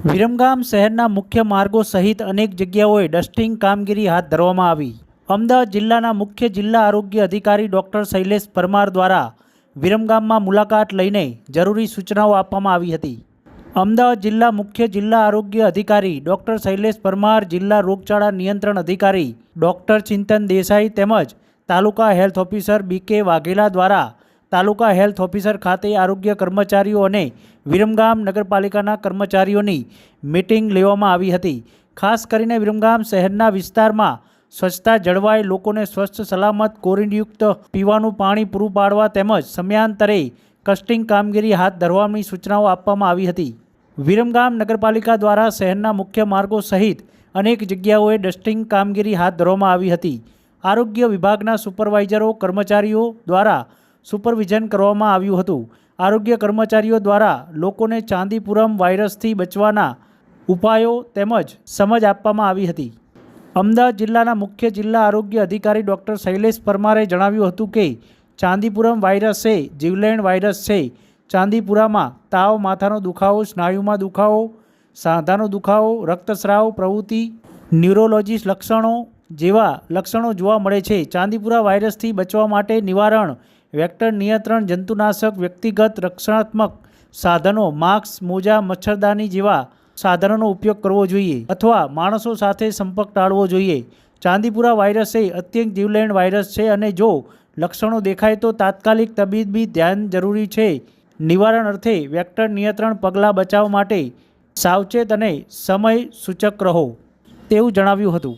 વિરમગામ શહેરના મુખ્ય માર્ગો સહિત અનેક જગ્યાઓએ ડસ્ટિંગ કામગીરી હાથ ધરવામાં આવી। અમદાવાદ જિલ્લાના મુખ્ય જિલ્લા આરોગ્ય અધિકારી ડૉક્ટર શૈલેષ પરમાર દ્વારા વિરમગામમાં મુલાકાત લઈને જરૂરી સૂચનાઓ આપવામાં આવી હતી। અમદાવાદ જિલ્લા મુખ્ય જિલ્લા આરોગ્ય અધિકારી ડૉક્ટર શૈલેષ પરમાર, જિલ્લા રોગચાળા નિયંત્રણ અધિકારી ડૉક્ટર ચિંતન દેસાઈ તેમજ તાલુકા હેલ્થ ઓફિસર બી.કે. વાઘેલા દ્વારા તાલુકા હેલ્થ ઓફિસર ખાતે આરોગ્ય કર્મચારીઓ અને વિરમગામ નગરપાલિકાના કર્મચારીઓની મીટિંગ લેવામાં આવી હતી। ખાસ કરીને વિરમગામ શહેરના વિસ્તારમાં સ્વચ્છતા જળવાય, લોકોને સ્વચ્છ સલામત કોરિનયુક્ત પીવાનું પાણી પૂરું પાડવા તેમજ સમયાંતરે કસ્ટિંગ કામગીરી હાથ ધરવાની સૂચનાઓ આપવામાં આવી હતી। વિરમગામ નગરપાલિકા દ્વારા શહેરના મુખ્ય માર્ગો સહિત અનેક જગ્યાઓએ ડસ્ટિંગ કામગીરી હાથ ધરવામાં આવી હતી। આરોગ્ય વિભાગના સુપરવાઇઝરો કર્મચારીઓ દ્વારા સુપરવિઝન કરવામાં આવ્યું હતું। આરોગ્ય કર્મચારીઓ દ્વારા લોકોને ચાંદીપુરમ વાયરસથી બચવાના ઉપાયો તેમજ સમજ આપવામાં આવી હતી। અમદાવાદ જિલ્લાના મુખ્ય જિલ્લા આરોગ્ય અધિકારી ડૉક્ટર શૈલેષ પરમારે જણાવ્યું હતું કે ચાંદીપુરમ વાયરસ એ જીવલેણ વાયરસ છે। ચાંદીપુરામાં તાવ, માથાનો દુખાવો, સ્નાયુમાં દુખાવો, સાંધાનો દુખાવો, રક્તસ્રાવ પ્રવૃત્તિ, ન્યુરોલોજી લક્ષણો જેવા લક્ષણો જોવા મળે છે। ચાંદીપુરા વાયરસથી બચવા માટે નિવારણ, વેક્ટર નિયંત્રણ, જંતુનાશક, વ્યક્તિગત રક્ષણાત્મક સાધનો, માસ્ક, મોજા, મચ્છરદાની જેવા સાધનોનો ઉપયોગ કરવો જોઈએ અથવા માણસો સાથે સંપર્ક ટાળવો જોઈએ। ચાંદીપુરા વાયરસ એ અત્યંત જીવલેણ વાયરસ છે અને જો લક્ષણો દેખાય તો તાત્કાલિક તબીબી ધ્યાન જરૂરી છે। નિવારણ અર્થે વેક્ટર નિયંત્રણ પગલાં બચાવ માટે સાવચેત અને સમય સૂચક રહો તેવું જણાવ્યું હતું।